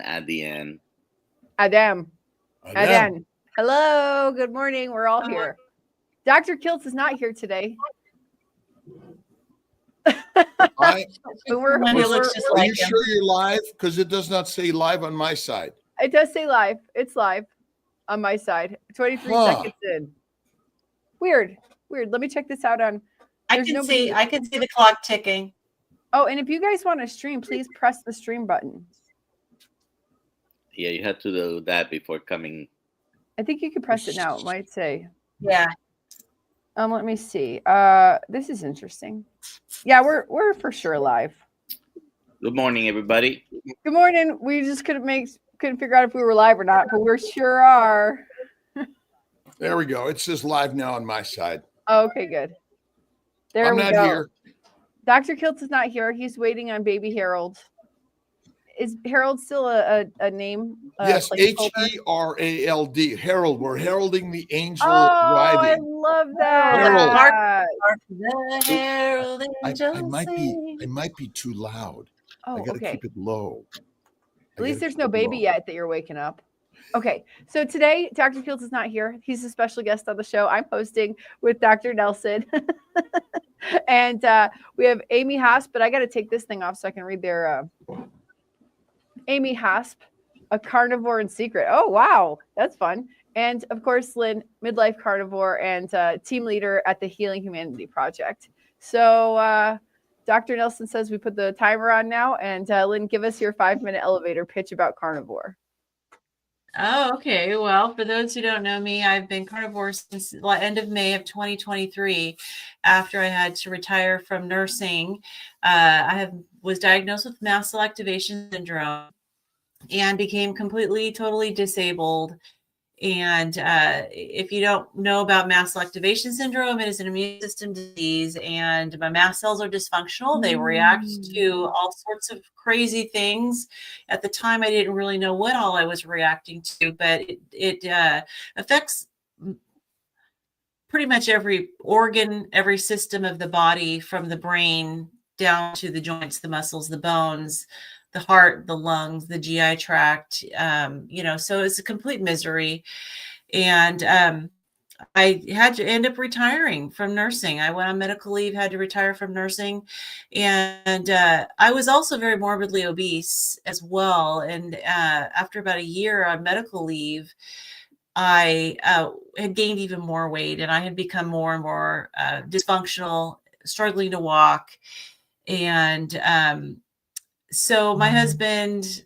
at the end. Adam. Hello. Good morning. We're all here. Dr. Kiltz is not here today. Are you sure you're live? Because it does not say live on my side. It does say live. It's live on my side. 23 seconds in. Weird. Let me check this out on. I can see the clock ticking. Oh, and if you guys want to stream, please press the stream button. Yeah, you had to do that before coming. I think you can press it now. It might say. Yeah. Let me see. This is interesting. Yeah, we're for sure live. Good morning, everybody. Good morning. We just couldn't figure out if we were live or not, but we sure are. There we go. It says live now on my side. Oh, okay, good. There I'm we not go. here. Dr. Kiltz is not here. He's waiting on baby Harold. Is Harold still a name? Yes, Herald. Harold. We're heralding the angel riding. I love that. Harold. I might be too loud. Oh, I got to keep it low. At least there's no baby yet that you're waking up. Okay, so today Dr. Kiltz is not here. He's a special guest on the show. I'm hosting with Dr. Nelson. And we have Amy Hasp, but I got to take this thing off so I can read their Amy Hasp, a carnivore in secret. Oh, wow. That's fun. And of course, Lynn, midlife carnivore and team leader at the Healing Humanity Project. So Dr. Nelson says we put the timer on now. And Lynn, give us your 5-minute elevator pitch about carnivore. Oh, okay. Well, for those who don't know me, I've been carnivore since the end of May of 2023. After I had to retire from nursing, I was diagnosed with mast cell activation syndrome and became totally disabled. And if you don't know about mast cell activation syndrome, it is an immune system disease, and my mast cells are dysfunctional. They react to all sorts of crazy things. At the time, I didn't really know what all I was reacting to, but it affects pretty much every organ, every system of the body, from the brain down to the joints, the muscles, the bones, the heart, the lungs, the GI tract, so it's a complete misery. And I had to end up retiring from nursing. I went on medical leave, had to retire from nursing. And I was also very morbidly obese as well. And after about a year on medical leave, I had gained even more weight, and I had become more and more dysfunctional, struggling to walk. And so my husband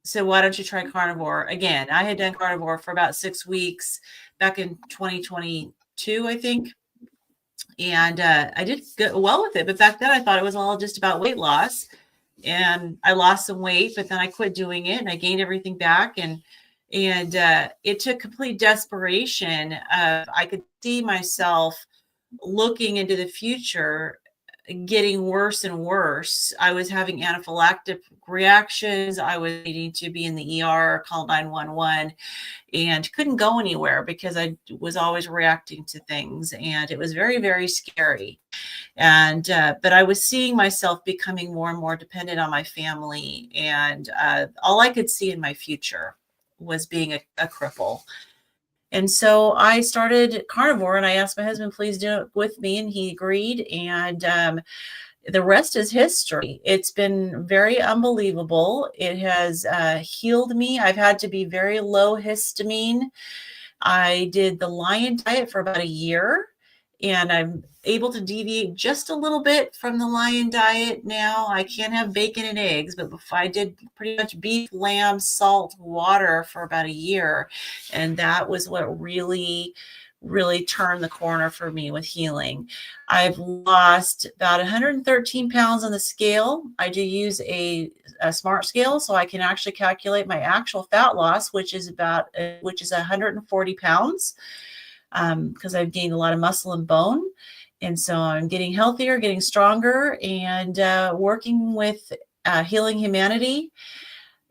said, why don't you try carnivore again? I had done carnivore for about 6 weeks back in 2022, I think. And I did well with it. But back then I thought it was all just about weight loss. And I lost some weight, but then I quit doing it and I gained everything back. And it took complete desperation. I could see myself looking into the future getting worse and worse. I was having anaphylactic reactions. I was needing to be in the ER, call 911, and couldn't go anywhere because I was always reacting to things. And it was very, very scary. And, but I was seeing myself becoming more and more dependent on my family. And all I could see in my future was being a cripple. And so I started carnivore, and I asked my husband, please do it with me. And he agreed. And the rest is history. It's been very unbelievable. It has healed me. I've had to be very low histamine. I did the lion diet for about a year, and I'm able to deviate just a little bit from the lion diet now. I can't have bacon and eggs, but I did pretty much beef, lamb, salt, water for about a year. And that was what really turned the corner for me with healing. I've lost about 113 pounds on the scale. I do use a smart scale, so I can actually calculate my actual fat loss, which is 140 pounds, because I've gained a lot of muscle and bone. And so I'm getting healthier, getting stronger, and working with Healing Humanity,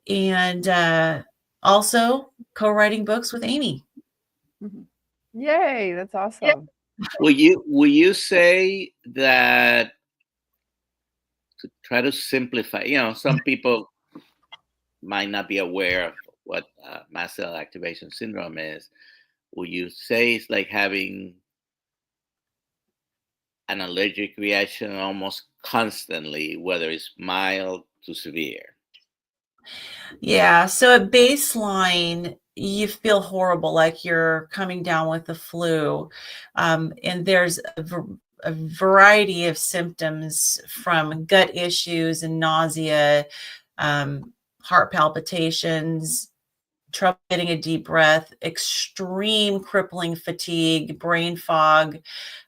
and also co-writing books with Amy. Yay, that's awesome. Yeah. Will you say that, to try to simplify, some people might not be aware of what mast cell activation syndrome is, would you say it's like having an allergic reaction almost constantly, whether it's mild to severe? Yeah. So at baseline, you feel horrible, like you're coming down with the flu. And there's a variety of symptoms, from gut issues and nausea, heart palpitations, trouble getting a deep breath, extreme crippling fatigue, brain fog,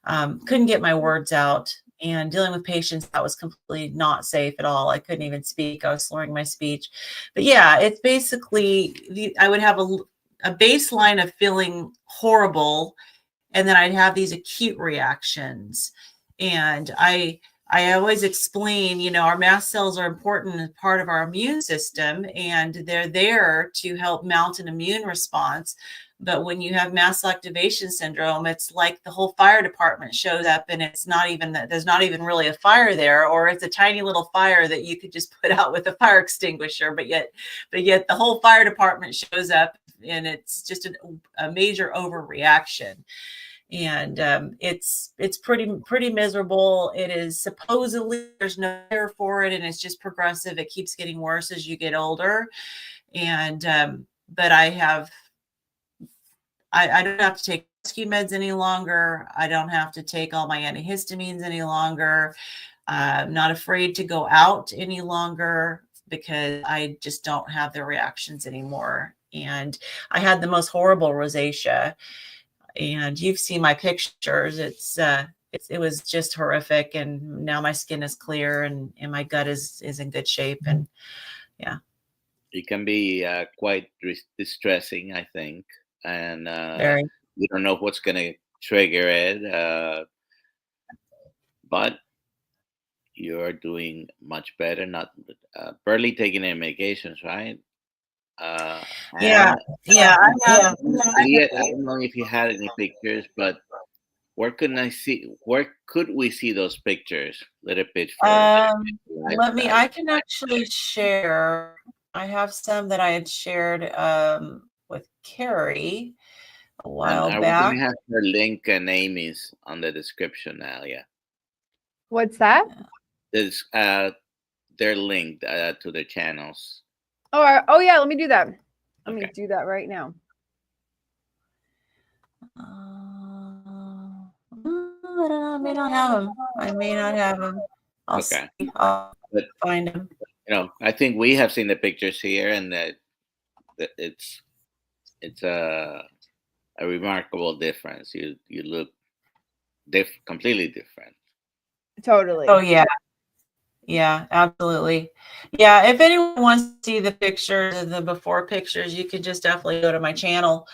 couldn't get my words out. And dealing with patients, that was completely not safe at all. I couldn't even speak. I was slurring my speech. But yeah, it's basically, I would have a baseline of feeling horrible, and then I'd have these acute reactions. And I always explain, you know, our mast cells are important as part of our immune system, and they're there to help mount an immune response. But when you have mast cell activation syndrome, it's like the whole fire department shows up, and it's not even that there's not even really a fire there, or it's a tiny little fire that you could just put out with a fire extinguisher. But yet the whole fire department shows up, and it's just a major overreaction. And it's pretty miserable. It is supposedly, there's no cure for it, and it's just progressive. It keeps getting worse as you get older. And but I don't have to take rescue meds any longer. I don't have to take all my antihistamines any longer. I'm not afraid to go out any longer, because I just don't have the reactions anymore. And I had the most horrible rosacea, and you've seen my pictures. It was just horrific. And now my skin is clear, and my gut is in good shape. And yeah, It can be quite distressing, I think. And very. we don't know what's going to trigger it. But you're doing much better, not barely taking any medications, right? Yeah. I have. I don't know if you had any pictures, but where could we see those pictures? Little bit further. I can actually share. I have some that I had shared with Carrie a while and back. We're going to have her link and Amy's on the description now. Yeah. What's that? There's they're linked to their channels. Oh yeah, let me do that. Let Okay. me do that right now. I may not have them. I'll Okay. see. I'll find them. You know, I think we have seen the pictures here, and that it's a remarkable difference. You look completely different. Totally. Oh yeah. Yeah, absolutely. Yeah, if anyone wants to see the pictures, the before pictures, you can just definitely go to my channel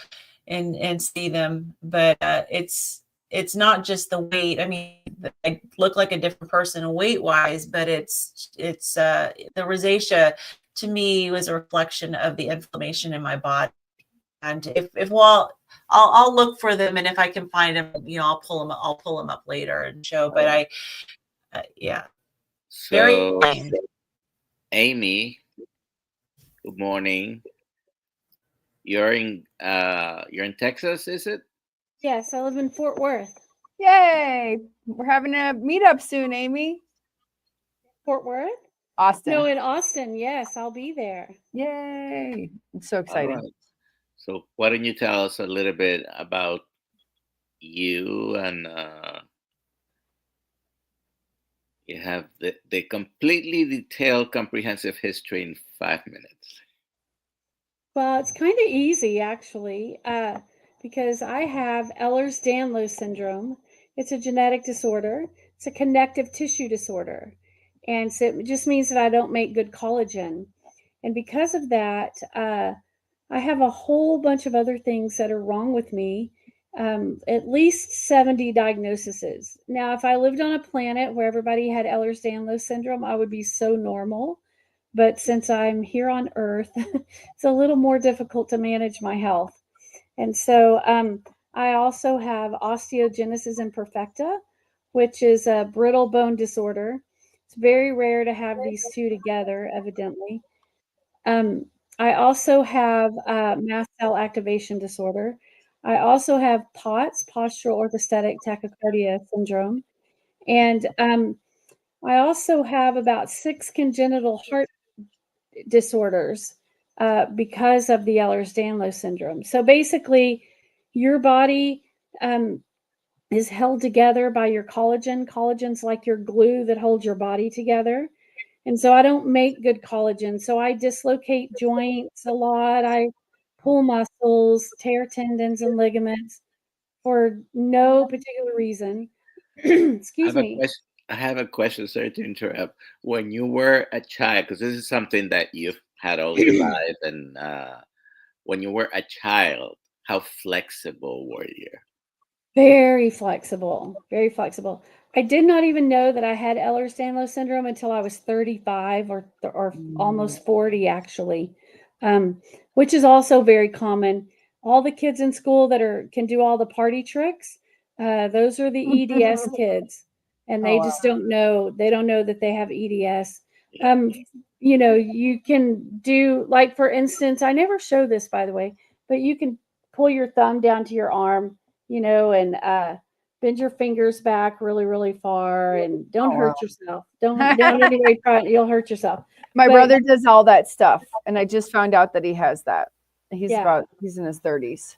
and see them. But it's not just the weight. I mean, I look like a different person weight wise, but it's the rosacea to me was a reflection of the inflammation in my body. And I'll look for them, and if I can find them, you know, I'll pull them up later and show. But yeah. So, Amy, good morning. You're in Texas, is it? Yes, I live in Fort Worth. Yay! We're having a meetup soon, Amy. Fort Worth? Austin. No, in Austin. Yes, I'll be there. Yay! It's so exciting. Right. So why don't you tell us a little bit about you, and you have the completely detailed, comprehensive history in 5 minutes. Well, it's kind of easy, actually, because I have Ehlers-Danlos syndrome. It's a genetic disorder. It's a connective tissue disorder. And so it just means that I don't make good collagen. And because of that, I have a whole bunch of other things that are wrong with me. At least 70 diagnoses. Now, if I lived on a planet where everybody had Ehlers-Danlos syndrome, I would be so normal. But since I'm here on Earth, it's a little more difficult to manage my health. And so I also have osteogenesis imperfecta, which is a brittle bone disorder. It's very rare to have these two together, evidently. I also have mast cell activation disorder. I also have POTS, postural orthostatic tachycardia syndrome. And I also have about 6 congenital heart disorders because of the Ehlers-Danlos syndrome. So basically, your body is held together by your collagen. Collagen's like your glue that holds your body together. And so I don't make good collagen. So I dislocate joints a lot. I pull muscles, tear tendons and ligaments for no particular reason. Excuse me. I have a question. Sorry to interrupt. When you were a child, because this is something that you've had all your life, and when you were a child, how flexible were you? Very flexible, very flexible. I did not even know that I had Ehlers-Danlos syndrome until I was 35 or almost 40, actually, which is also very common. All the kids in school that can do all the party tricks, those are the EDS kids, and they just don't know. They don't know that they have EDS. You know, you can do, like, for instance, I never show this, by the way, but you can pull your thumb down to your arm, you know, and bend your fingers back really, really far, and don't hurt yourself. Don't anyway try it. You'll hurt yourself. My brother does all that stuff, and I just found out that he has that. He's in his 30s.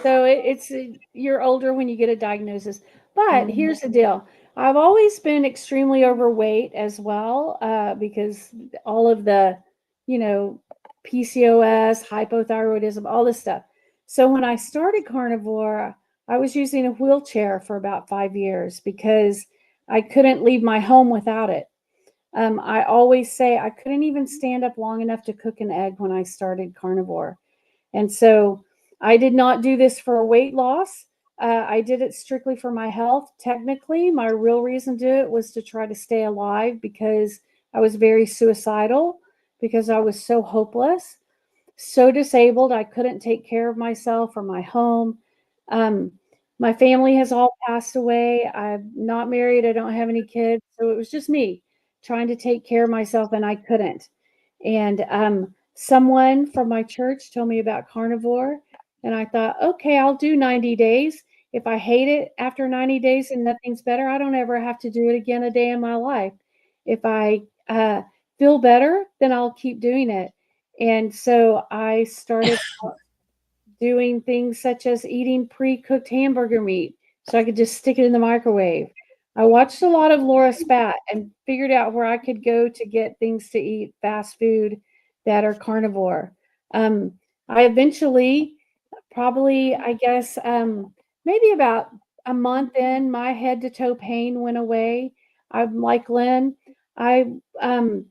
So it's you're older when you get a diagnosis. But here's the deal. I've always been extremely overweight as well, because all of the, you know, PCOS, hypothyroidism, all this stuff. So when I started carnivore, I was using a wheelchair for about 5 years because I couldn't leave my home without it. I always say I couldn't even stand up long enough to cook an egg when I started carnivore. And so I did not do this for weight loss. I did it strictly for my health. Technically, my real reason to do it was to try to stay alive because I was very suicidal, because I was so hopeless, so disabled. I couldn't take care of myself or my home. My family has all passed away. I'm not married. I don't have any kids. So it was just me trying to take care of myself, and I couldn't. And someone from my church told me about carnivore, and I thought, okay, I'll do 90 days. If I hate it after 90 days and nothing's better, I don't ever have to do it again a day in my life. If I feel better, then I'll keep doing it. And so I started doing things such as eating pre-cooked hamburger meat so I could just stick it in the microwave. I watched a lot of Laura Spat and figured out where I could go to get things to eat, fast food that are carnivore. I eventually, probably, I guess, maybe about a month in, my head to toe pain went away. I'm like Lynn. I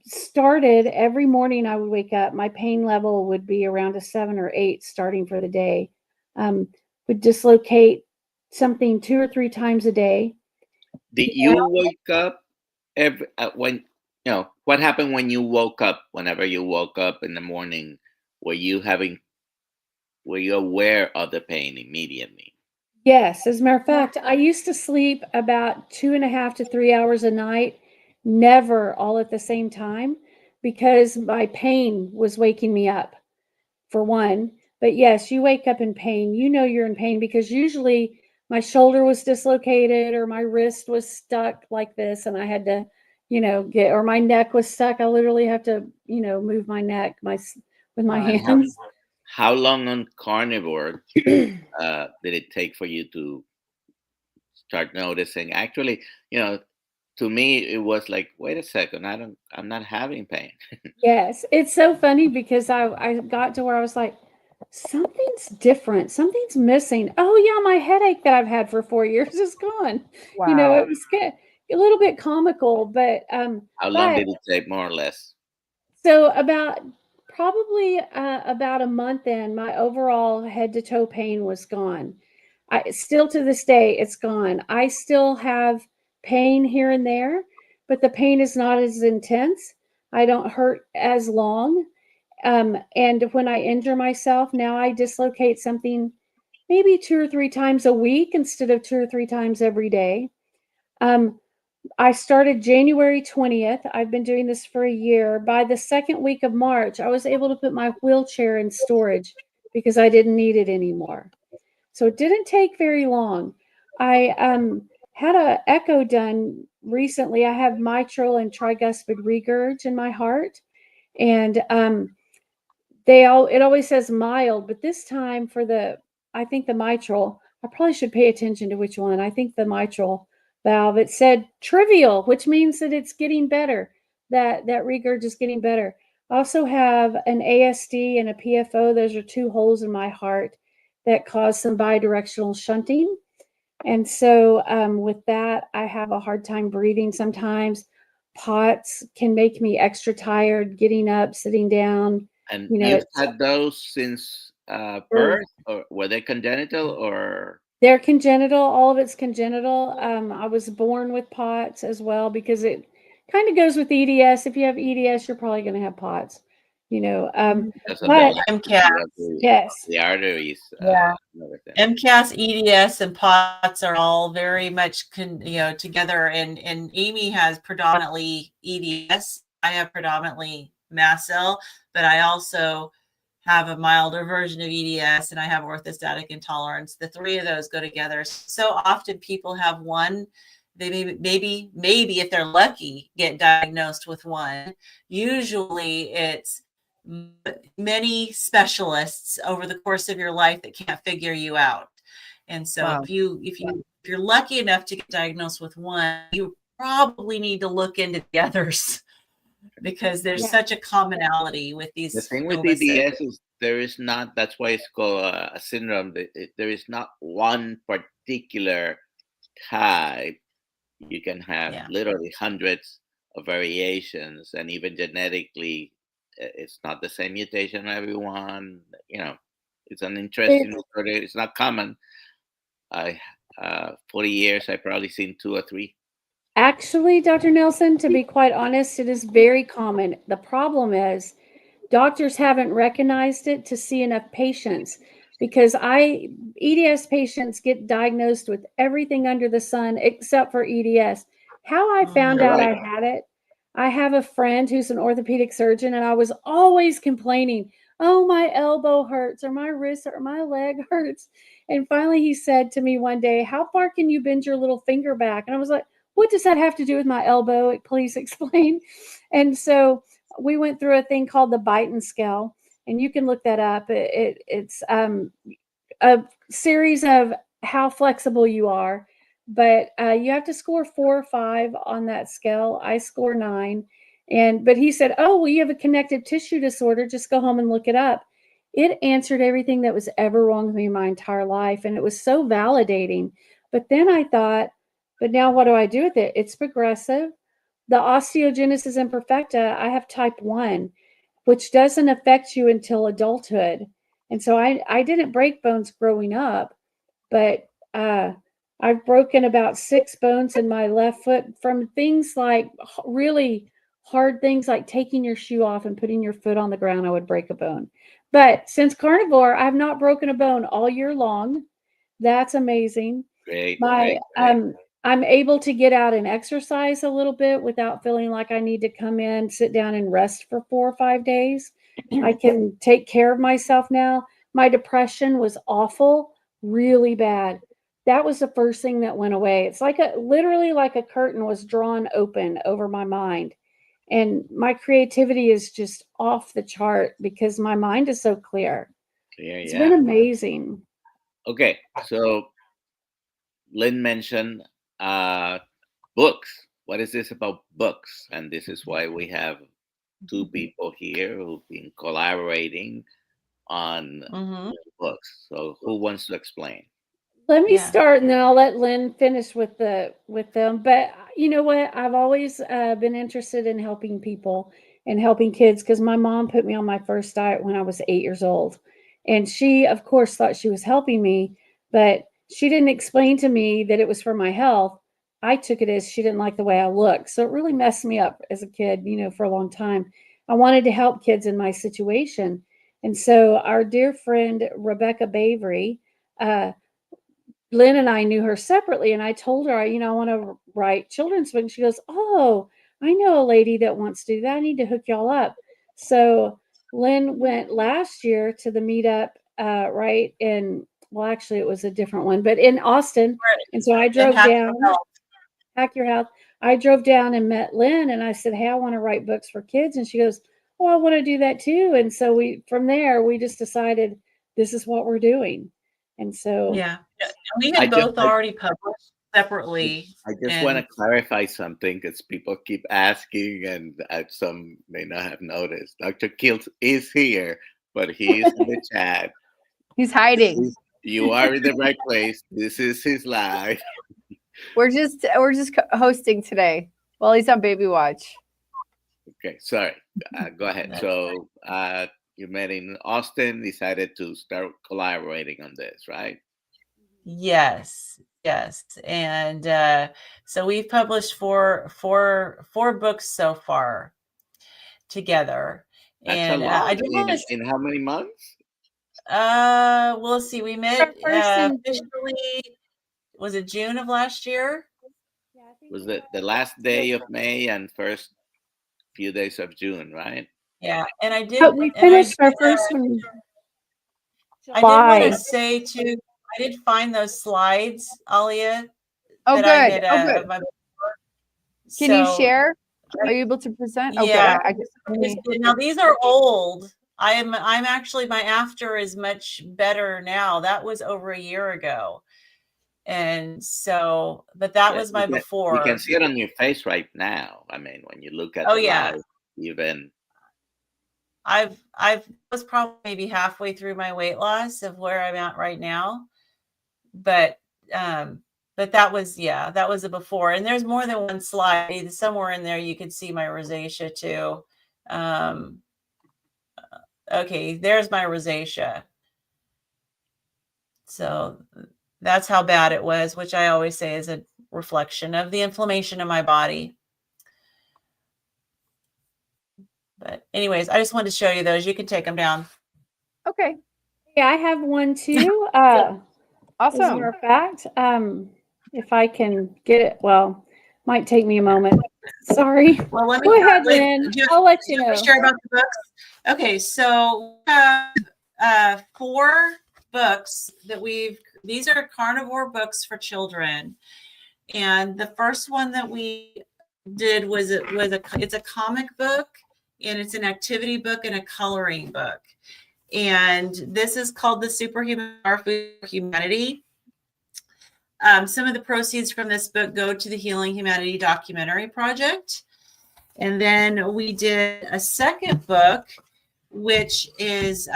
started every morning I would wake up, my pain level would be around a 7 or 8 starting for the day. Would dislocate something 2 or 3 times a day. Did you wake up when, you know, what happened when you woke up, whenever you woke up in the morning? Were you aware of the pain immediately? Yes. As a matter of fact, I used to sleep about 2.5 to 3 hours a night, never all at the same time, because my pain was waking me up, for one. But yes, you wake up in pain. You know you're in pain because usually my shoulder was dislocated or my wrist was stuck like this, and I had to, you know, or my neck was stuck. I literally have to, you know, move my neck with my hands. How long on carnivore did it take for you to start noticing? Actually, you know, to me, it was like, wait a second, I'm not having pain. Yes, it's so funny because I got to where I was like, something's different, something's missing. Oh yeah, my headache that I've had for 4 years is gone. Wow. You know, it was a little bit comical, but how long did it take, more or less? So probably about a month in, my overall head to toe pain was gone. I still, to this day, it's gone. I still have pain here and there, but the pain is not as intense. I don't hurt as long. And when I injure myself, now I dislocate something maybe 2 or 3 times a week instead of 2 or 3 times every day. I started January 20th. I've been doing this for a year. By the second week of March, I was able to put my wheelchair in storage because I didn't need it anymore. So it didn't take very long. I had an echo done recently. I have mitral and tricuspid regurg in my heart, and it always says mild, but this time I think the mitral, I probably should pay attention to which one. I think the mitral valve, it said trivial, which means that it's getting better. That regurg is getting better. I also have an ASD and a PFO. Those are two holes in my heart that cause some bidirectional shunting. And so with that, I have a hard time breathing sometimes. POTS can make me extra tired, getting up, sitting down. And you've had those since birth, or were they congenital, or? They're congenital. All of it's congenital. I was born with POTS as well because it kind of goes with EDS. If you have EDS, you're probably going to have POTS. But MCAS, yes, the arteries. Yeah, MCAS, EDS, and POTS are all very much together. And Amy has predominantly EDS. I have predominantly mast cell, but I also have a milder version of EDS, and I have orthostatic intolerance. The three of those go together. So often people have one. They maybe if they're lucky, get diagnosed with one. Usually it's many specialists over the course of your life that can't figure you out. And so if you're lucky enough to get diagnosed with one, you probably need to look into the others because there's such a commonality with these. The thing with EDS is there is not, that's why it's called a syndrome. There is not one particular type. You can have literally hundreds of variations, and even genetically, it's not the same mutation in everyone. It's an interesting story. It's not common. 40 years, I've probably seen 2 or 3. Actually, Dr. Nelson, to be quite honest, it is very common. The problem is doctors haven't recognized it to see enough patients, because EDS patients get diagnosed with everything under the sun except for EDS. How I found out I had it, I have a friend who's an orthopedic surgeon, and I was always complaining, oh, my elbow hurts, or my wrist, or my leg hurts. And finally he said to me one day, how far can you bend your little finger back? And I was like, what does that have to do with my elbow? Please explain. And so we went through a thing called the Beighton scale, and you can look that up. It's a series of how flexible you are, but you have to score 4 or 5 on that scale. I score 9. But he said, oh, well, you have a connective tissue disorder. Just go home and look it up. It answered everything that was ever wrong with me my entire life. And it was so validating. But then I thought, but now what do I do with it? It's progressive. The osteogenesis imperfecta, I have type 1, which doesn't affect you until adulthood. And so I didn't break bones growing up, but I've broken about 6 bones in my left foot from things like really hard things like taking your shoe off and putting your foot on the ground. I would break a bone. But since carnivore, I have not broken a bone all year long. That's amazing. Great. I'm able to get out and exercise a little bit without feeling like I need to come in, sit down and rest for 4 or 5 days. I can take care of myself now. My depression was awful, really bad. That was the first thing that went away. It's like literally like a curtain was drawn open over my mind. And my creativity is just off the chart because my mind is so clear. It's been amazing. Okay, so Lynn mentioned books. What is this about books? And this is why we have 2 people here who've been collaborating on books. So who wants to explain? Let me start, and then I'll let Lynn finish with them. But you know what? I've always been interested in helping people and helping kids, because my mom put me on my first diet when I was 8 years old. And she, of course, thought she was helping me, but she didn't explain to me that it was for my health. I took it as she didn't like the way I looked. So it really messed me up as a kid, for a long time. I wanted to help kids in my situation. And so our dear friend, Rebecca Bavery, Lynn and I knew her separately, and I told her, I want to write children's book. And she goes, "Oh, I know a lady that wants to do that. I need to hook y'all up." So Lynn went last year to the meetup, right in, well, actually it was a different one, but in Austin. And so I drove down, Hack Your Health. I drove down and met Lynn, and I said, "Hey, I want to write books for kids." And she goes, "Oh, I want to do that too." And so from there, we just decided this is what we're doing. And so yeah, we had both already published separately. I just want to clarify something because people keep asking, and some may not have noticed. Dr. Kiltz is here, but he is in the chat. He's hiding. You are in the right place. This is his live. We're just hosting today while he's on baby watch. Okay, sorry. Go ahead. So you met in Austin, decided to start collaborating on this, right? Yes. And so we've published four books so far together. That's and a lot. I did in how many months? We'll see. We met officially, was it June of last year? Yeah, I think Was it the last day of May and first few days of June, right? Yeah, and I did. But we finished our first one. I did want to say too, I did find those slides, Alia. Oh, good. Good. Can you share? Are you able to present? Yeah. Okay. Now these are old. I'm actually, my after is much better now. That was over a year ago. And so, but that was my before. You can see it on your face right now. I mean, when you look at live, even I was probably maybe halfway through my weight loss of where I'm at right now. But that was a before. And there's more than one slide. Somewhere in there you could see my rosacea too. Okay, there's my rosacea. So that's how bad it was, which I always say is a reflection of the inflammation in my body. But anyways, I just wanted to show you those. You can take them down. Okay. Yeah, I have one too. Awesome. As a matter of fact, if I can get it, well, might take me a moment. Sorry. Well, let me go ahead, Lynn. I'll let you know. Share about the books. Okay, so we have 4 books that these are carnivore books for children. And the first one that we did it's a comic book, and it's an activity book and a coloring book. And this is called The Superhuman Power for Humanity. Some of the proceeds from this book go to the Healing Humanity documentary project. And then we did a second book, which is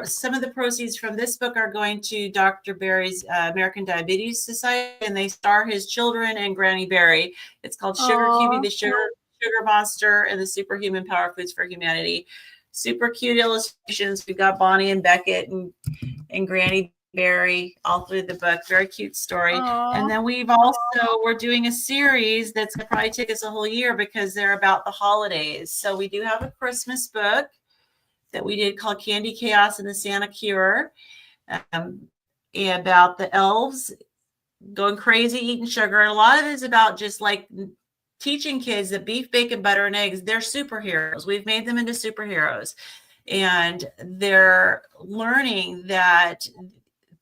some of the proceeds from this book are going to Dr. Barry's American Diabetes Society, and they star his children and Granny Barry. It's called Sugar Cubie, the Sugar Monster, and the Superhuman Power Foods for Humanity. Super cute illustrations. We've got Bonnie and Beckett and Granny Barry all through the book. Very cute story. Aww. And then we're doing a series that's going to probably take us a whole year because they're about the holidays. So we do have a Christmas book that we did called Candy Chaos and the Santa Cure, about the elves going crazy eating sugar. And a lot of it is about just like teaching kids that beef, bacon, butter, and eggs, they're superheroes. We've made them into superheroes. And they're learning that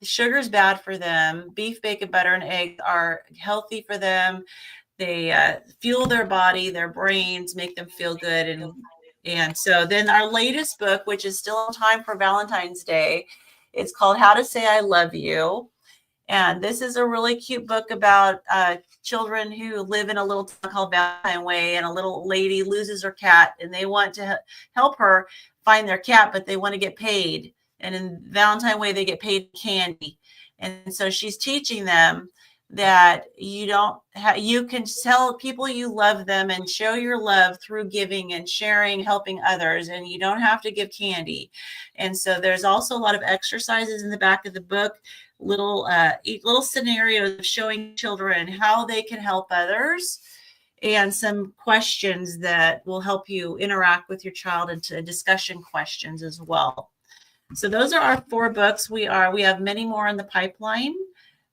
sugar is bad for them. Beef, bacon, butter, and eggs are healthy for them. They fuel their body, their brains, make them feel good. And so then our latest book, which is still in time for Valentine's Day, it's called How to Say I Love You. And this is a really cute book about children who live in a little town called Valentine Way, and a little lady loses her cat, and they want to help her find their cat, but they want to get paid. And in Valentine Way, they get paid candy. And so she's teaching them that you can tell people you love them and show your love through giving and sharing, helping others, and you don't have to give candy. And so there's also a lot of exercises in the back of the book, little scenarios of showing children how they can help others, and some questions that will help you interact with your child, into discussion questions as well. So those are our 4 books. We have many more in the pipeline.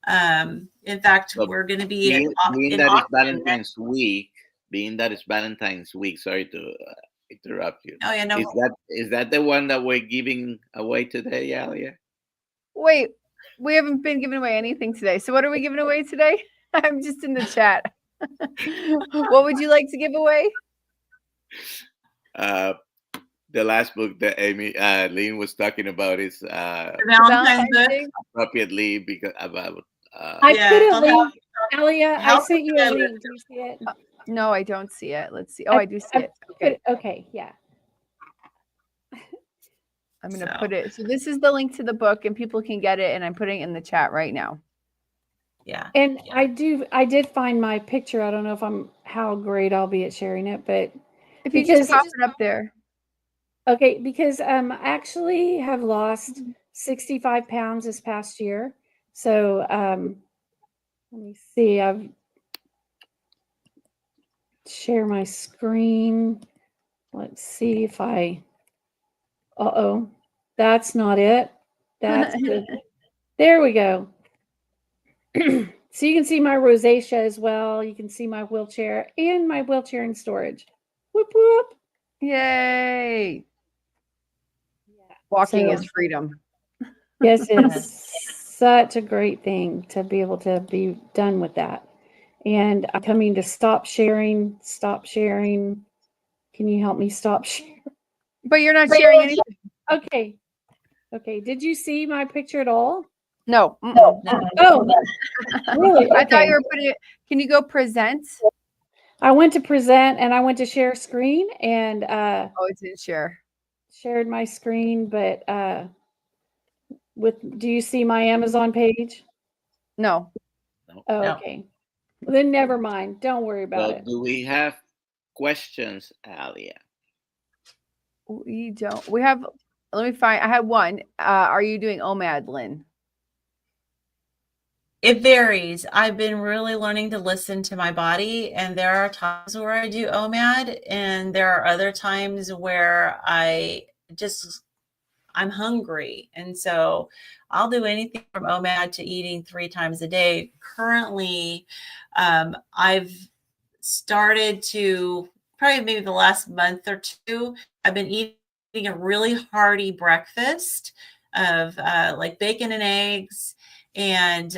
In fact, But we're going to be being in that it's Austin Valentine's week, sorry to interrupt you. Oh yeah, no. Is that the one that we're giving away today, Alia? Wait, we haven't been giving away anything today. So what are we giving away today? I'm just in the chat. What would you like to give away? The last book that Lynn was talking about is Valentine's book. appropriately because about. I put a link, Alia. I sent you a link. Do you see it? No, I don't see it. Let's see. Oh, I do see it. Okay. Okay. Yeah. I'm going to put it. So this is the link to the book, and people can get it. And I'm putting it in the chat right now. Yeah. And I did find my picture. I don't know if how great I'll be at sharing it, but if you just pop it up there. Okay, because I actually have lost 65 pounds this past year. So let me see. I've share my screen. Let's see if that's not it. That's good. There we go. So you can see my rosacea as well. You can see my wheelchair and my wheelchair in storage. Whoop, whoop. Yay. Walking is freedom. Yes, it's such a great thing to be able to be done with that. And I'm coming to stop sharing. Can you help me stop sharing? But you're not sharing anything. Okay. Did you see my picture at all? No. Oh, really? I thought you were putting it. Can you go present? I went to present and I went to share screen and it didn't share. Shared my screen, but do you see my Amazon page? No. Oh, okay. Well, then never mind. Don't worry about it. Do we have questions, Alia? We don't. We have. Let me find. I have one. Are you doing OMAD, Lynn? It varies. I've been really learning to listen to my body, and there are times where I do OMAD, and there are other times where I'm hungry. And so I'll do anything from OMAD to eating 3 times a day. Currently, I've started to, probably maybe the last month or two, I've been eating a really hearty breakfast of like bacon and eggs. And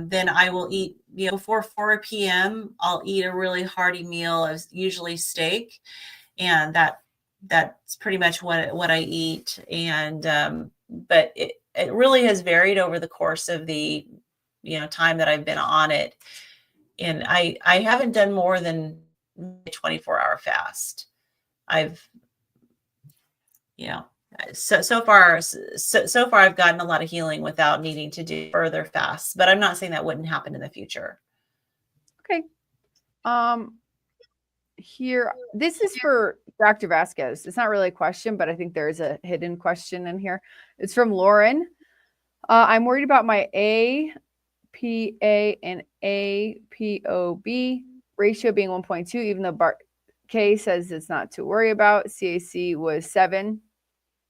then I will eat, before 4 p.m., I'll eat a really hearty meal of usually steak. And that's pretty much what I eat. And but it really has varied over the course of the time that I've been on it. And I haven't done more than a 24-hour fast. So far I've gotten a lot of healing without needing to do further fasts, but I'm not saying that wouldn't happen in the future. Okay. Here, this is for Dr. Vazquez. It's not really a question, but I think there is a hidden question in here. It's from Lauren. I'm worried about my APA and APOB ratio being 1.2, even though K says it's not to worry about. CAC was 7.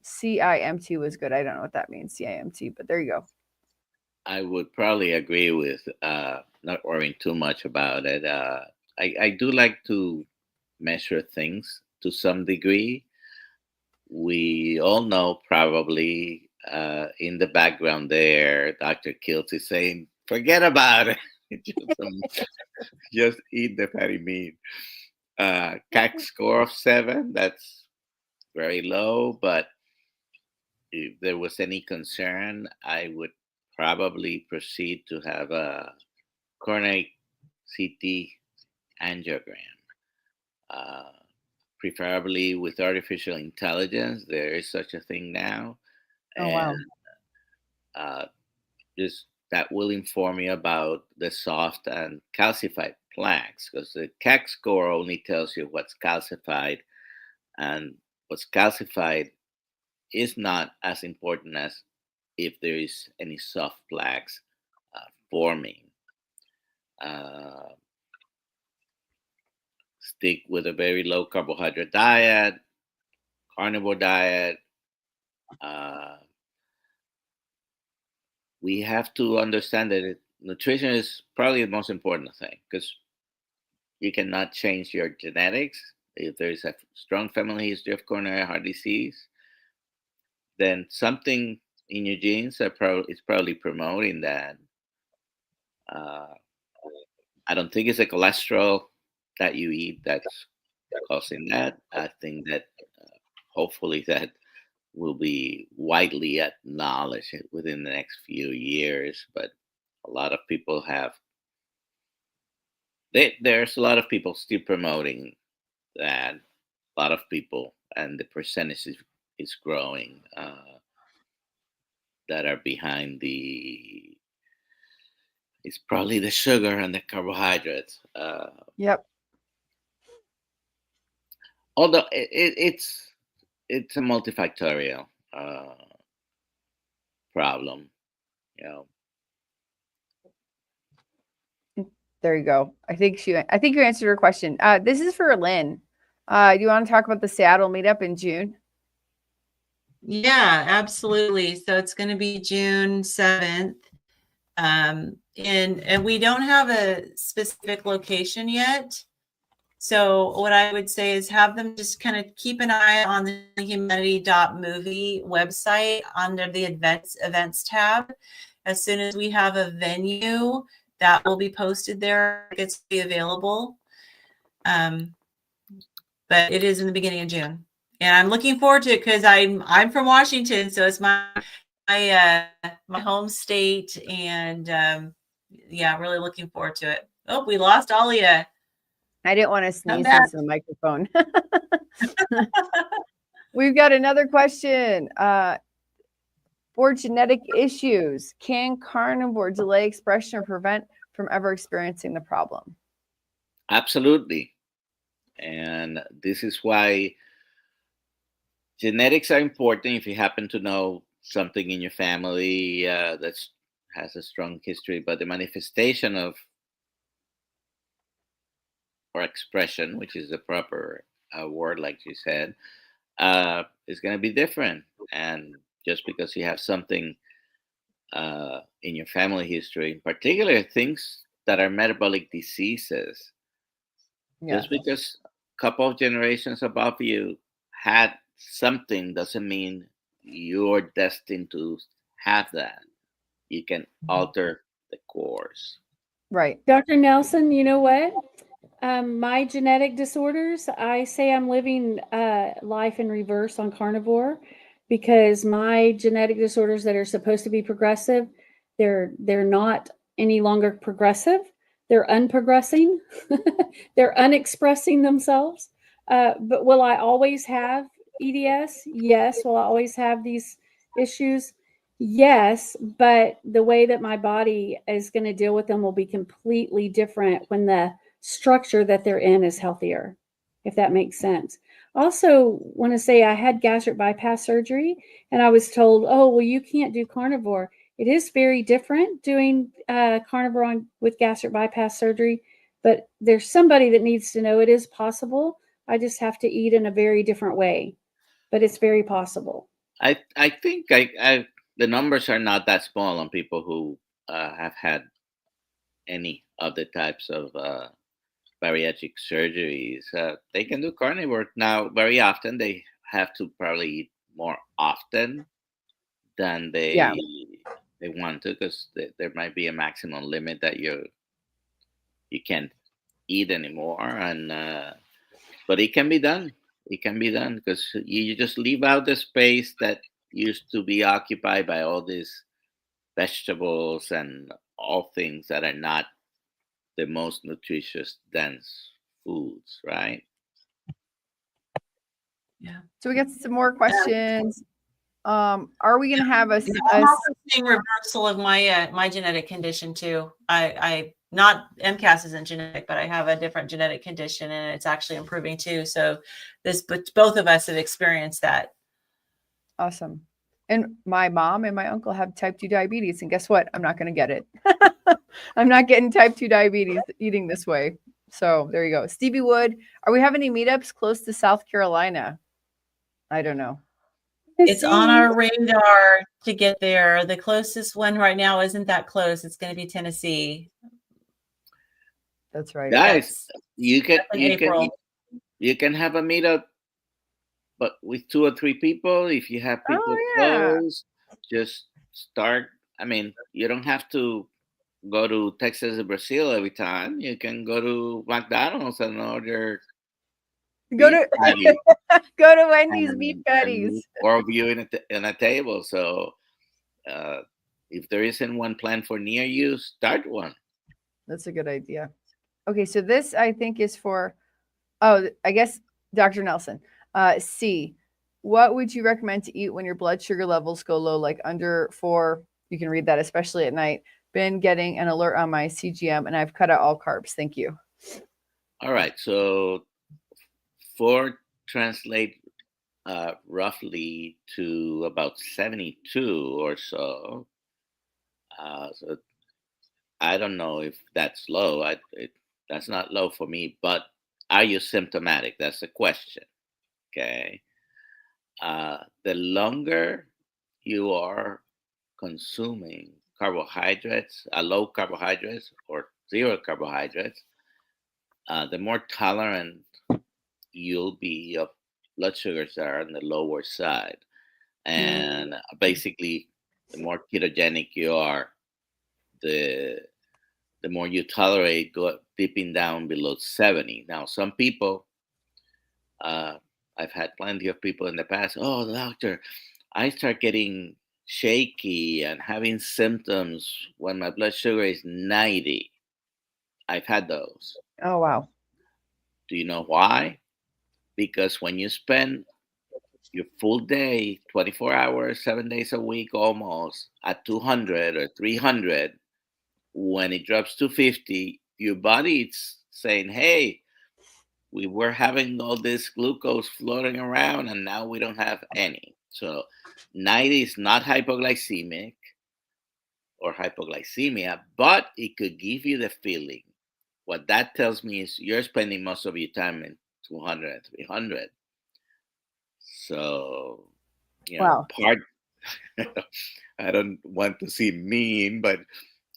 CIMT was good. I don't know what that means, CIMT, but there you go. I would probably agree with not worrying too much about it. I do like to measure things to some degree. We all know probably in the background there, Dr. Kiltz is saying, forget about it. just eat the fatty meat. CAC score of 7, that's very low, but if there was any concern, I would probably proceed to have a coronary CT angiogram. Preferably with artificial intelligence. There is such a thing now. And just that will inform me about the soft and calcified plaques, because the CAC score only tells you what's calcified, and what's calcified is not as important as if there is any soft plaques forming. Stick with a very low carbohydrate diet, carnivore diet. We have to understand that nutrition is probably the most important thing, because you cannot change your genetics. If there is a strong family history of coronary heart disease, then something in your genes is probably promoting that. I don't think it's the cholesterol that you eat that's causing that. I think that hopefully that will be widely acknowledged within the next few years. But a lot of people there's a lot of people still promoting that. A lot of people, and the percentage is growing, that are behind it's probably the sugar and the carbohydrates. Yep. Although it's a multifactorial problem, you know. There you go. I think you answered her question. This is for Lynn. Do you want to talk about the Seattle meetup in June? Yeah, absolutely. So it's going to be June 7th. And we don't have a specific location yet. So what I would say is have them just kind of keep an eye on the humanity.movie website under the events tab. As soon as we have a venue, that will be posted there. It's be available. But it is in the beginning of June. And I'm looking forward to it because I'm from Washington, so it's my home state, and yeah, really looking forward to it. Oh, we lost Alia. I didn't want to sneeze into the microphone. We've got another question. For genetic issues, can carnivore delay expression or prevent from ever experiencing the problem? Absolutely. And this is why genetics are important. If you happen to know something in your family that has a strong history, but the manifestation of or expression, which is the proper word, like you said, is going to be different. And just because you have something in your family history, in particular things that are metabolic diseases, just because a couple of generations above you had something doesn't mean you're destined to have that. You can alter the course. Right. Dr. Nelson, you know what? My genetic disorders, I say I'm living life in reverse on carnivore, because my genetic disorders that are supposed to be progressive, they're not any longer progressive. They're unprogressing. They're unexpressing themselves. But will I always have EDS? Yes. Will I always have these issues? Yes. But the way that my body is going to deal with them will be completely different when the structure that they're in is healthier, if that makes sense. Also want to say I had gastric bypass surgery, and I was told, oh, well, you can't do carnivore. It is very different doing carnivore with gastric bypass surgery, but there's somebody that needs to know it is possible. I just have to eat in a very different way, but it's very possible. I think the numbers are not that small on people who have had any of the types of bariatric surgeries. They can do carnivore. Now, very often they have to probably eat more often than they want to, because there might be a maximum limit that you can't eat anymore. And but it can be done. It can be done, because you just leave out the space that used to be occupied by all these vegetables and all things that are not the most nutritious, dense foods, right? Yeah. So we got some more questions. Are we going to have I'm also seeing reversal of my my genetic condition too. I not MCAS isn't genetic, but I have a different genetic condition, and it's actually improving too. So but both of us have experienced that. Awesome. And my mom and my uncle have type 2 diabetes, and guess what? I'm not going to get it. I'm not getting type 2 diabetes eating this way. So there you go. Stevie Wood, are we having any meetups close to South Carolina? I don't know. It's on our radar to get there. The closest one right now isn't that close. It's going to be Tennessee. That's right. Guys, you can have a meetup, but with 2 or 3 people. If you have people close, just start. I mean, you don't have to go to Texas or Brazil every time. You can go to McDonald's and order. Go to Wendy's beef patties. 4 of you in a table. So if there isn't one planned for near you, start one. That's a good idea. Okay, so this I think is for, I guess Dr. Nelson. C, what would you recommend to eat when your blood sugar levels go low, like under 4? You can read that, especially at night. Been getting an alert on my CGM, and I've cut out all carbs. Thank you. All right, so 4 translate roughly to about 72 or so. So I don't know if that's low. That's not low for me, but are you symptomatic? That's the question. Okay. The longer you are consuming carbohydrates, low carbohydrates or 0 carbohydrates, the more tolerant you'll be of blood sugars that are on the lower side. And basically, the more ketogenic you are, the more you tolerate dipping down below 70. Now, some people, I've had plenty of people in the past, oh, doctor, I start getting shaky and having symptoms when my blood sugar is 90. I've had those. Oh, wow. Do you know why? Because when you spend your full day, 24 hours, 7 days a week, almost at 200 or 300, when it drops to 50, your body is saying, hey, we were having all this glucose floating around and now we don't have any. So 90 is not hypoglycemic or hypoglycemia, but it could give you the feeling. What that tells me is you're spending most of your time in 200 and 300. So, wow. I don't want to seem mean, but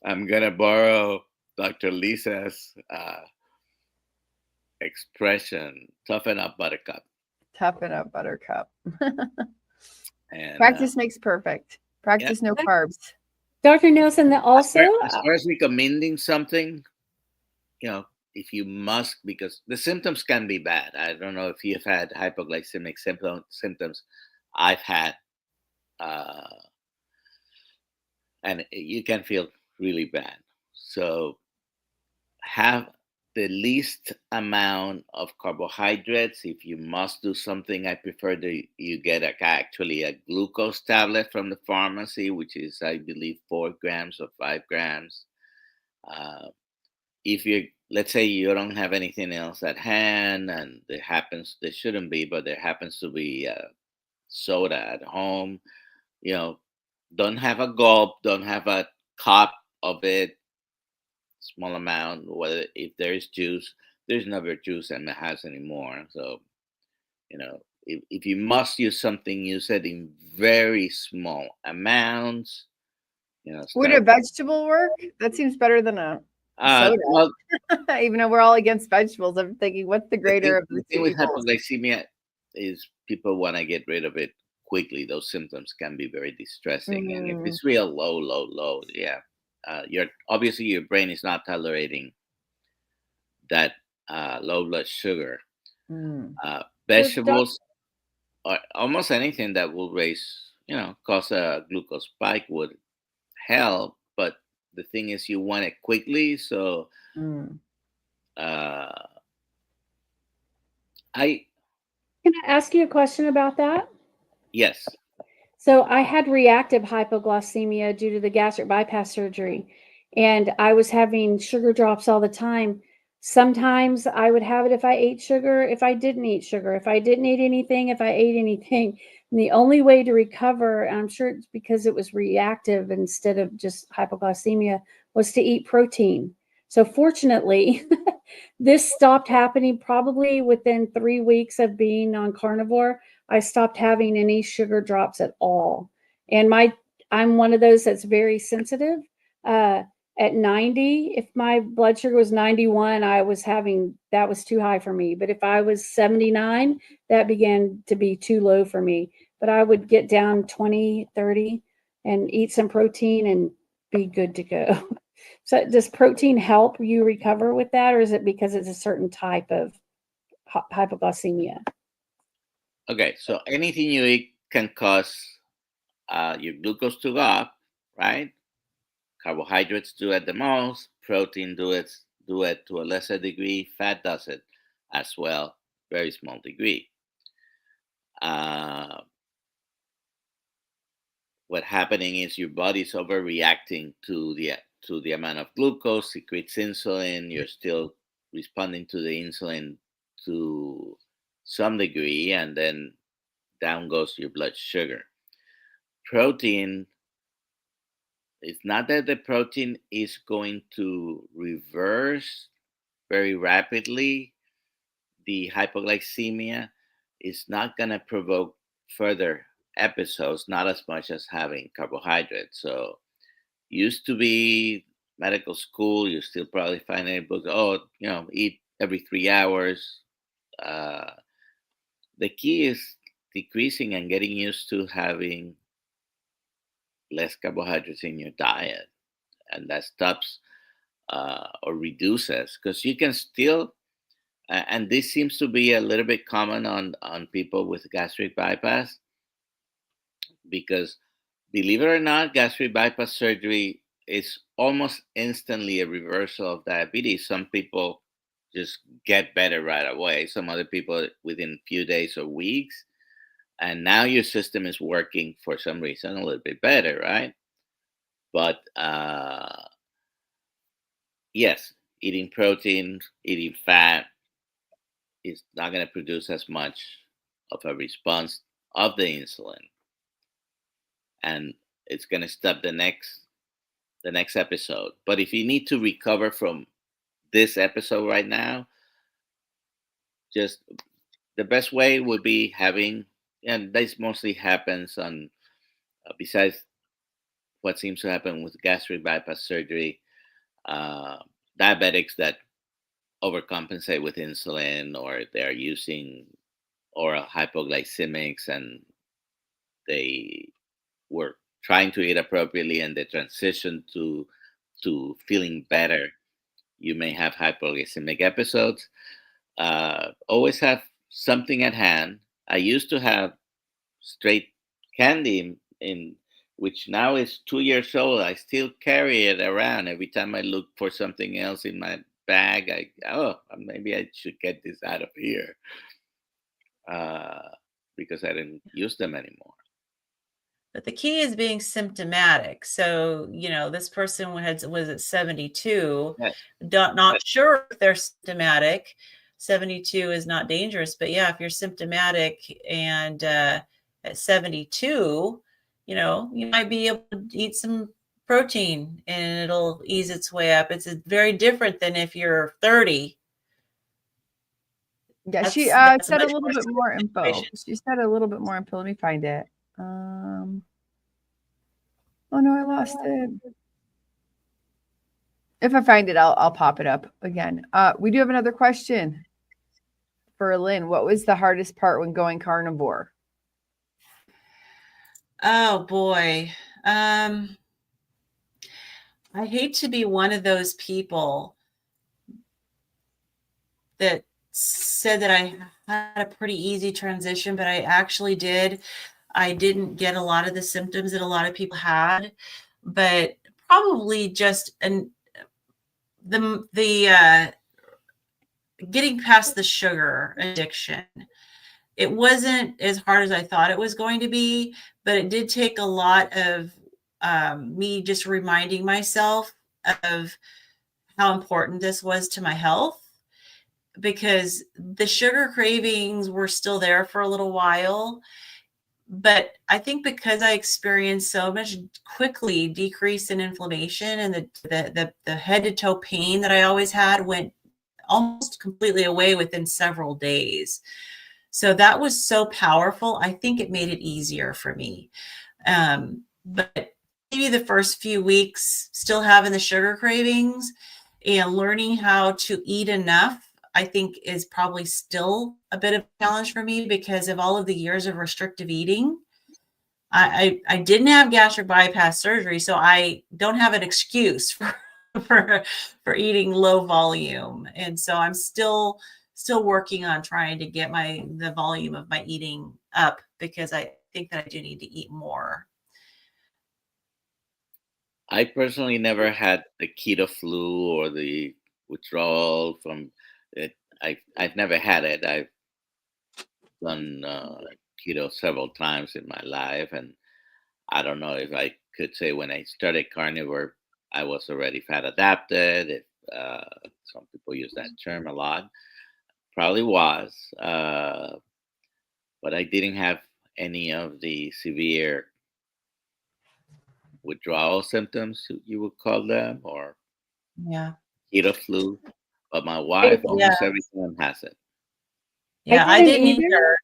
I'm going to borrow Dr. Lisa's expression, toughen up, buttercup. Toughen up, buttercup. And practice makes perfect. Practice, no carbs. Dr. Nelson, that also... As far as recommending something, if you must, because the symptoms can be bad. I don't know if you've had hypoglycemic symptoms. I've had, and you can feel really bad. So have the least amount of carbohydrates. If you must do something, I prefer that you get actually a glucose tablet from the pharmacy, which is, I believe, 4 grams or 5 grams. If let's say you don't have anything else at hand, and there shouldn't be, but there happens to be soda at home, don't have a gulp, don't have a cup of it, small amount. Whether if there is juice, there's never juice in the house anymore. So, if you must use something, use it in very small amounts. Would a vegetable work? That seems better than a soda. Well, even though we're all against vegetables, I'm thinking, what's the greater of the thing with hypoglycemia is people want to get rid of it quickly. Those symptoms can be very distressing, and if it's real low, obviously your brain is not tolerating that low blood sugar. Vegetables or almost anything that will cause a glucose spike would help, but the thing is you want it quickly. So can I ask you a question about that? Yes. So I had reactive hypoglycemia due to the gastric bypass surgery, and I was having sugar drops all the time. Sometimes I would have it if I ate sugar, if I didn't eat sugar, if I didn't eat anything, if I ate anything. And the only way to recover, and I'm sure it's because it was reactive instead of just hypoglycemia, was to eat protein. So fortunately, this stopped happening probably within 3 weeks of being on carnivore. I stopped having any sugar drops at all. And I'm one of those that's very sensitive. At 90, if my blood sugar was 91, that was too high for me. But if I was 79, that began to be too low for me. But I would get down 20, 30 and eat some protein and be good to go. So does protein help you recover with that, or is it because it's a certain type of hypoglycemia? Okay, so anything you eat can cause your glucose to go up, right? Carbohydrates do it the most. Protein do it to a lesser degree. Fat does it as well, very small degree. What happening is your body's overreacting to the amount of glucose, secretes insulin. You're still responding to the insulin to some degree, and then down goes your blood sugar. Protein, it's not that the protein is going to reverse very rapidly the hypoglycemia. It's not going to provoke further episodes, not as much as having carbohydrates. So used to be medical school, you still probably find any books, eat every 3 hours. The key is decreasing and getting used to having less carbohydrates in your diet, and that stops or reduces, because you can still, and this seems to be a little bit common on people with gastric bypass, because believe it or not, gastric bypass surgery is almost instantly a reversal of diabetes. Some people just get better right away. Some other people within a few days or weeks. And now your system is working for some reason a little bit better, right? But yes, eating protein, eating fat is not going to produce as much of a response of the insulin. And it's going to stop the next episode. But if you need to recover from this episode right now, just the best way would be having, and this mostly happens on, besides what seems to happen with gastric bypass surgery, diabetics that overcompensate with insulin, or they're using oral hypoglycemics and they were trying to eat appropriately and they transition to feeling better. You may have hypoglycemic episodes. Always have something at hand. I used to have straight candy in which now is 2 years old. I still carry it around. Every time I look for something else in my bag, maybe I should get this out of here, because I didn't use them anymore. But the key is being symptomatic. So, this person was at 72, yes. Not sure if they're symptomatic. 72 is not dangerous, but yeah, if you're symptomatic and at 72, you might be able to eat some protein and it'll ease its way up. It's very different than if you're 30. Yeah, she said a little bit more info. She said a little bit more info. Let me find it. Oh no, I lost it. If I find it, I'll pop it up again. We do have another question for Lynn. What was the hardest part when going carnivore? Oh boy. I hate to be one of those people that said that I had a pretty easy transition, but I actually did. I didn't get a lot of the symptoms that a lot of people had, but probably just the getting past the sugar addiction. It wasn't as hard as I thought it was going to be, but it did take a lot of me just reminding myself of how important this was to my health, because the sugar cravings were still there for a little while. But I think because I experienced so much quickly decrease in inflammation, and the head to toe pain that I always had went almost completely away within several days. So that was so powerful. I think it made it easier for me. But maybe the first few weeks, still having the sugar cravings and learning how to eat enough, I think is probably still a bit of a challenge for me because of all of the years of restrictive eating. I didn't have gastric bypass surgery, so I don't have an excuse for eating low volume. And so I'm still working on trying to get the volume of my eating up because I think that I do need to eat more. I personally never had the keto flu or the withdrawal from it. I've never had it. I've done keto several times in my life, and I don't know if I could say when I started carnivore, I was already fat adapted. If some people use that term a lot, probably was, but I didn't have any of the severe withdrawal symptoms, you would call them, or Yeah. keto flu. But my wife almost every time has it. Yeah, I didn't either.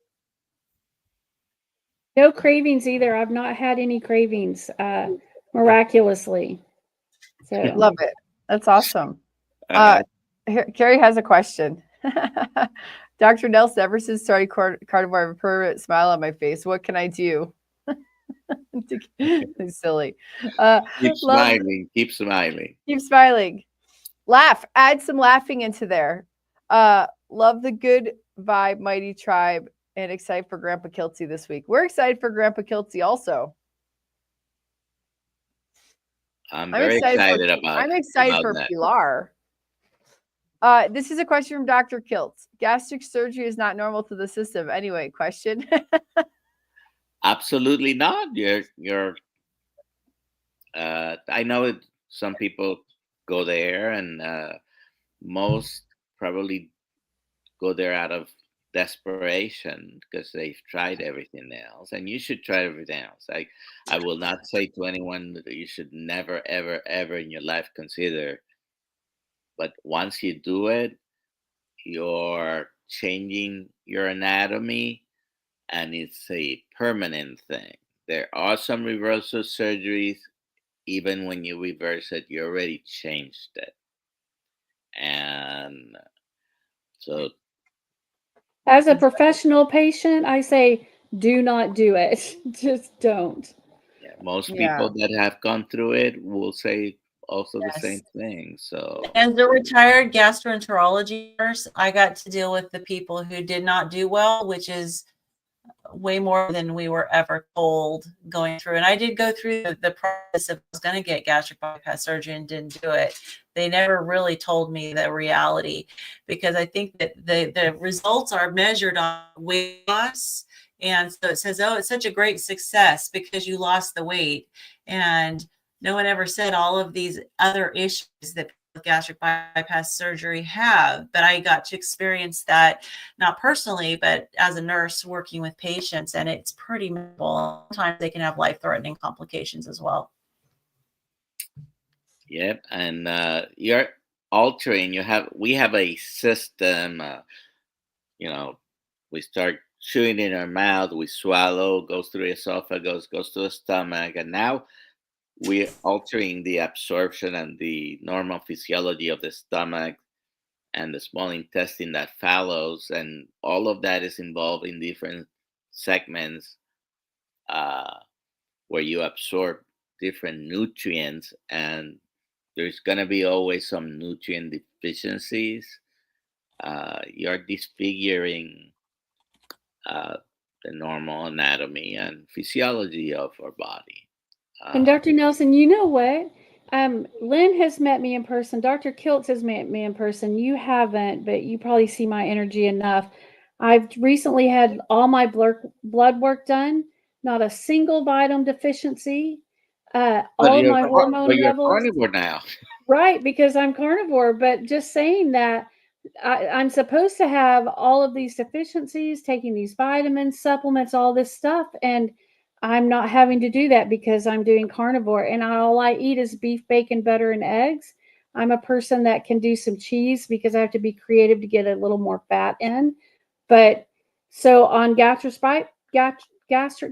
No cravings either. I've not had any cravings, miraculously. So love it. That's awesome. Carrie has a question. Dr. Nelson, ever since starting carnivore, I have a permanent smile on my face. What can I do? It's silly. Keep smiling. Keep smiling. Keep smiling. Laugh. Add some laughing into there. Love the good vibe, mighty tribe, and excited for Grandpa Kiltsy this week. We're excited for Grandpa Kiltsy also. I'm very excited about. I'm excited for Pilar. This is a question from Dr. Kiltz. Gastric surgery is not normal to the system. Anyway, question. Absolutely not. You're. I know some people go there, and most probably go there out of desperation because they've tried everything else, and you should try everything else. I will not say to anyone that you should never, ever, ever in your life consider. But once you do it, you're changing your anatomy, and it's a permanent thing. There are some reversal surgeries. Even when you reverse it, you already changed it. And so, as a professional patient, I say, do not do it. Just don't. Yeah, most people that have gone through it will say also the same thing. So, as a retired gastroenterology nurse, I got to deal with the people who did not do well, which is way more than we were ever told going through. And I did go through the process of I was going to get gastric bypass surgery and didn't do it. They never really told me the reality because I think that the results are measured on weight loss. And so it says, oh, it's such a great success because you lost the weight. And no one ever said all of these other issues that gastric bypass surgery have, but I got to experience that not personally, but as a nurse working with patients, and it's pretty miserable. Sometimes they can have life-threatening complications as well. Yep, and you're altering. We have a system. We start chewing in our mouth, we swallow, goes through the esophagus, goes to the stomach, and now we're altering the absorption and the normal physiology of the stomach and the small intestine that follows, and all of that is involved in different segments where you absorb different nutrients, and there's going to be always some nutrient deficiencies. You're disfiguring the normal anatomy and physiology of our body. And Dr. Nelson, you know what? Lynn has met me in person. Dr. Kiltz has met me in person. You haven't, but you probably see my energy enough. I've recently had all my blood work done. Not a single vitamin deficiency. All of my hormone levels. You're carnivore now. Right, because I'm carnivore. But just saying that, I'm supposed to have all of these deficiencies, taking these vitamins, supplements, all this stuff, and I'm not having to do that because I'm doing carnivore, and all I eat is beef, bacon, butter, and eggs. I'm a person that can do some cheese because I have to be creative to get a little more fat in. But So on gastric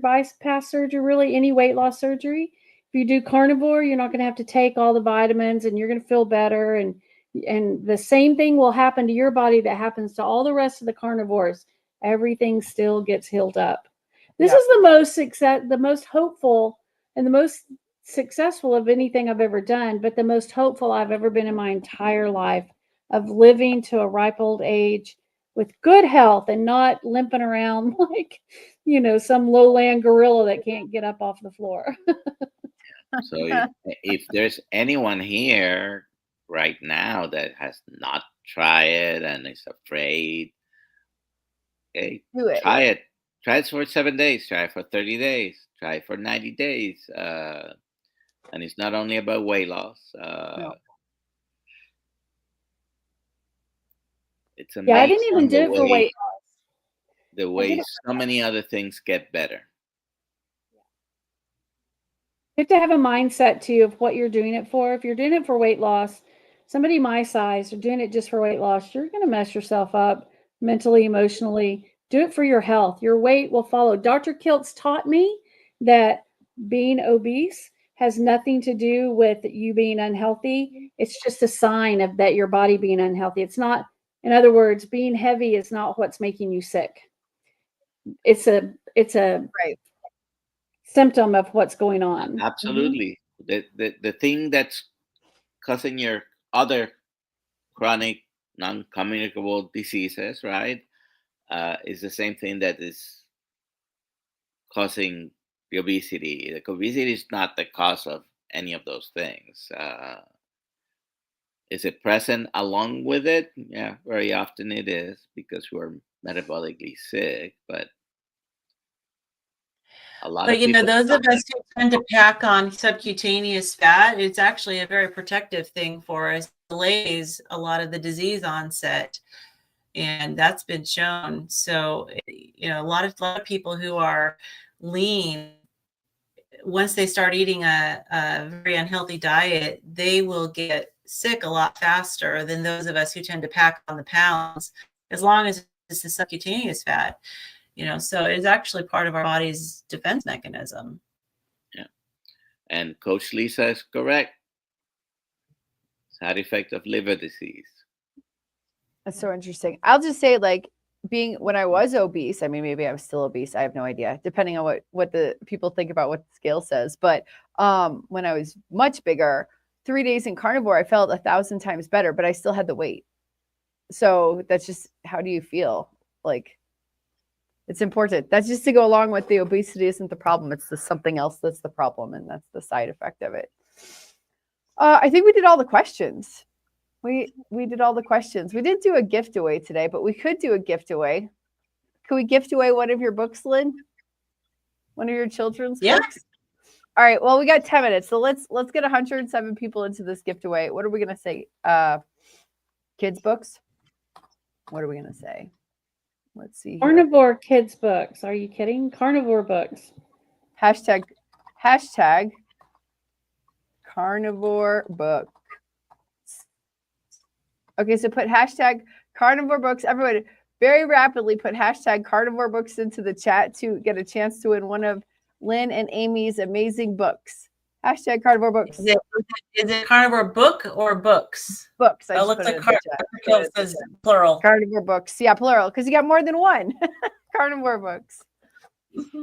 bypass surgery, really any weight loss surgery, if you do carnivore, you're not going to have to take all the vitamins, and you're going to feel better. And the same thing will happen to your body that happens to all the rest of the carnivores. Everything still gets healed up. This is the most hopeful and the most successful of anything I've ever done, but the most hopeful I've ever been in my entire life, of living to a ripe old age with good health and not limping around like, some lowland gorilla that can't get up off the floor. So if there's anyone here right now that has not tried it and is afraid, okay, Do it. try it. Try it for 7 days. Try it for 30 days. Try it for 90 days. And it's not only about weight loss. No. It's amazing. I didn't even do it for weight loss. The way so many other things get better. You have to have a mindset too of what you're doing it for. If you're doing it for weight loss, somebody my size, or doing it just for weight loss, you're going to mess yourself up mentally, emotionally. Do it for your health. Your weight will follow. Dr. Kiltz taught me that being obese has nothing to do with you being unhealthy. It's just a sign of that your body being unhealthy. It's not, in other words, being heavy is not what's making you sick. It's a Right. symptom of what's going on. Absolutely. The thing that's causing your other chronic non-communicable diseases, right, is the same thing that is causing the obesity. The obesity is not the cause of any of those things. Is it present along with it? Yeah, very often it is, because we're metabolically sick, but a lot of people, those of us who tend to pack on subcutaneous fat, it's actually a very protective thing for us. It delays a lot of the disease onset, and that's been shown. So, a lot of people who are lean, once they start eating a very unhealthy diet, they will get sick a lot faster than those of us who tend to pack on the pounds, as long as it's the subcutaneous fat. So it's actually part of our body's defense mechanism. Yeah. And Coach Lisa is correct. Side effect of liver disease. That's so interesting. I'll just say, like, when I was obese, I mean, maybe I was still obese, I have no idea, depending on what the people think about what the scale says. But when I was much bigger, 3 days in carnivore, I felt 1,000 times better, but I still had the weight. So that's just, how do you feel? Like, it's important. That's just to go along with the obesity isn't the problem. It's something else that's the problem, and that's the side effect of it. I think we did all the questions. We did all the questions. We didn't do a gift away today, but we could do a gift away. Could we gift away one of your books, Lynn? One of your children's books? All right. Well, we got 10 minutes, so let's get 107 people into this gift away. What are we gonna say? Kids books. What are we gonna say? Let's see. Carnivore kids books. Are you kidding? Carnivore books. Hashtag carnivore book. Okay, so put hashtag carnivore books. Everyone, very rapidly put hashtag carnivore books into the chat to get a chance to win one of Lynn and Amy's amazing books. Hashtag carnivore books. Is it carnivore book or books? Books. It looks like carnivore says plural. Carnivore books. Yeah, plural, because you got more than one. Carnivore books.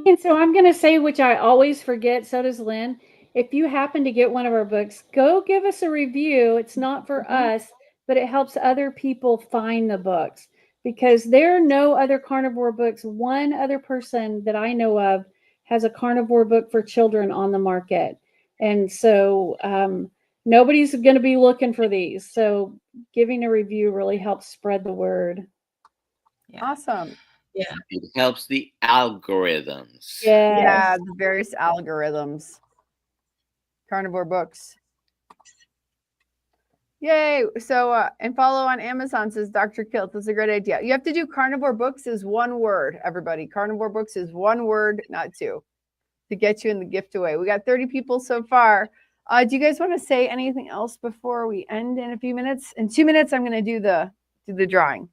And so I'm going to say, which I always forget, so does Lynn, if you happen to get one of our books, go give us a review. It's not for us, but it helps other people find the books, because there are no other carnivore books. One other person that I know of has a carnivore book for children on the market. And so nobody's going to be looking for these. So giving a review really helps spread the word. Yeah. Awesome. Yeah. It helps the algorithms. Yeah, the various algorithms. Carnivore books. Yay. So, and follow on Amazon, says Dr. Kiltz. That's a great idea. You have to do carnivore books is one word, everybody. Carnivore books is one word, not two, to get you in the gift away. We got 30 people so far. Do you guys want to say anything else before we end in a few minutes? In 2 minutes, I'm going to do the drawing.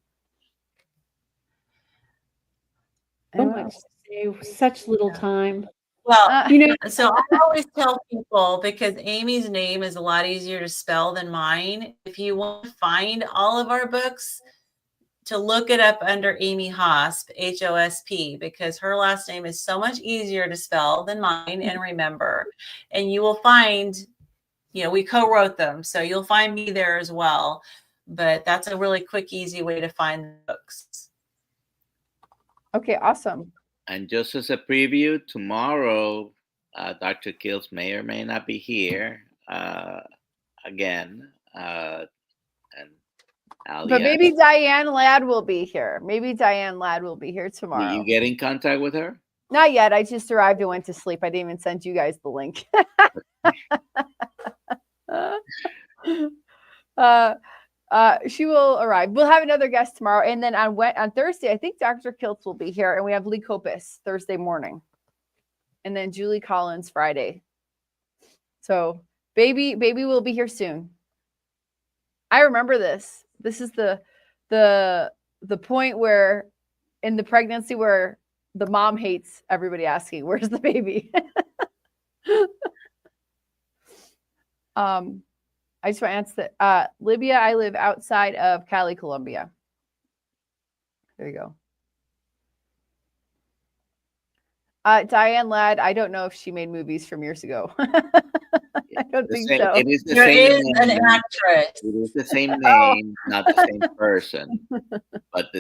So much to say, such little time. Well, so I always tell people, because Amy's name is a lot easier to spell than mine, if you want to find all of our books, to look it up under Amy Hosp, H-O-S-P, because her last name is so much easier to spell than mine and remember. And you will find, we co-wrote them, so you'll find me there as well. But that's a really quick, easy way to find the books. Okay, awesome. And just as a preview, tomorrow, Dr. Kills may or may not be here again. But maybe Diane Ladd will be here. Maybe Diane Ladd will be here tomorrow. Did you get in contact with her? Not yet. I just arrived and went to sleep. I didn't even send you guys the link. She will arrive. We'll have another guest tomorrow. And then on Thursday, I think Dr. Kiltz will be here. And we have Lee Kopis Thursday morning. And then Julie Collins Friday. So baby will be here soon. I remember this. This is the point where in the pregnancy where the mom hates everybody asking, where's the baby? I just want to answer that. Libya, I live outside of Cali, Colombia. There you go. Diane Ladd, I don't know if she made movies from years ago. I don't think so. It is the there same is name. an actress. It is the same name, not the same person. But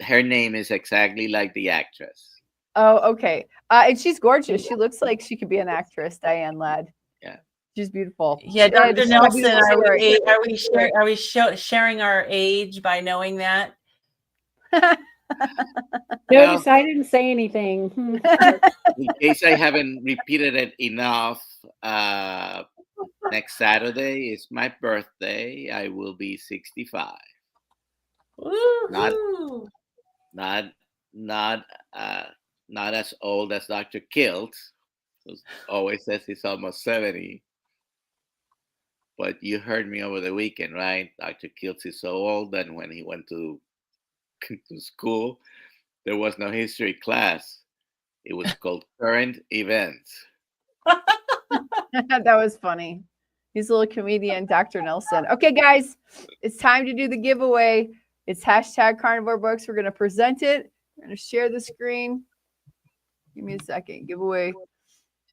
her name is exactly like the actress. Oh, okay. And she's gorgeous. She looks like she could be an actress, Diane Ladd. Yeah. She's beautiful. Yeah, Dr. Nelson, are we sharing our age by knowing that? Notice I didn't say anything. In case I haven't repeated it enough, next Saturday is my birthday. I will be 65. Not as old as Dr. Kilt, who always says he's almost 70. But you heard me over the weekend, right? Dr. Kilt is so old that when he went to school, there was no history class. It was called current events. That was funny. He's a little comedian, Dr. Nelson. Okay, guys, it's time to do the giveaway. It's hashtag carnivore books. We're going to present it. We're going to share the screen. Give me a second. Giveaway.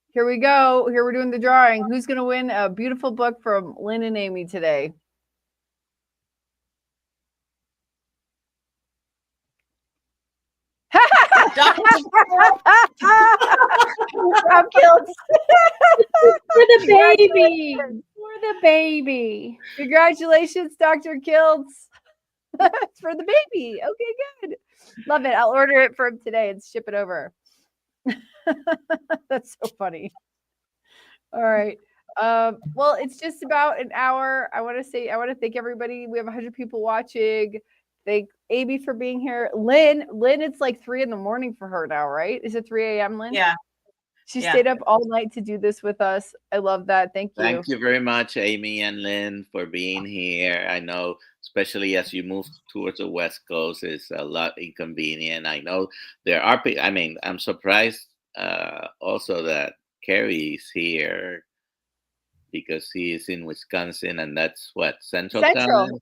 Here we go. Here we're doing the drawing. Who's going to win a beautiful book from Lynn and Amy today? For the baby. For the baby. Congratulations, Dr. Kiltz. It's for the baby. Okay, good. Love it. I'll order it for him today and ship it over. That's so funny. All right. Well, it's just about an hour. I want to thank everybody. We have 100 people watching. Thank Amy for being here. Lynn, it's like 3 a.m. for her now, right? Is it 3 a.m., Lynn? Yeah. She stayed up all night to do this with us. I love that. Thank you. Thank you very much, Amy and Lynn, for being here. I know, especially as you move towards the West Coast, it's a lot inconvenient. I know there are people. I mean, I'm surprised also that Carrie's here because he is in Wisconsin, and that's what Central.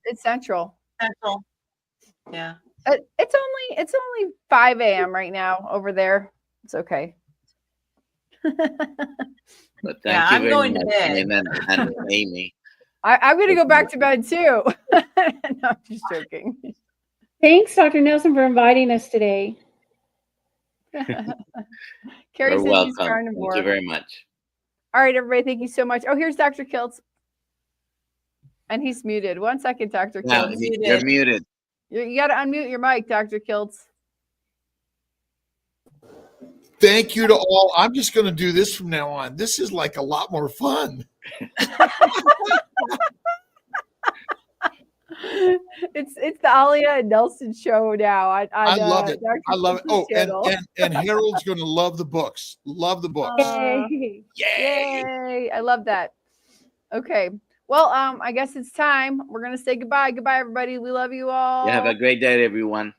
It's Central. Yeah. It's only 5 a.m. right now over there. It's okay. But thank you I'm going much, to bed. and Amy. I'm going to go back to bed too. No, I'm just joking. Thanks, Dr. Nelson, for inviting us today. Carrie You're welcome. Thank you very much. All right, everybody. Thank you so much. Oh, here's Dr. Kiltz. And he's muted. 1 second, Dr. No, Kiltz. you're muted. You got to unmute your mic, Dr. Kiltz. Thank you to all. I'm just going to do this from now on. This is like a lot more fun. It's the Alia and Nelson show now. I love it. I love it. Oh, and Harold's going to love the books. Love the books. Yay. Yay. I love that. Okay. Well, I guess it's time. We're going to say goodbye. Goodbye, everybody. We love you all. Yeah, have a great day, everyone.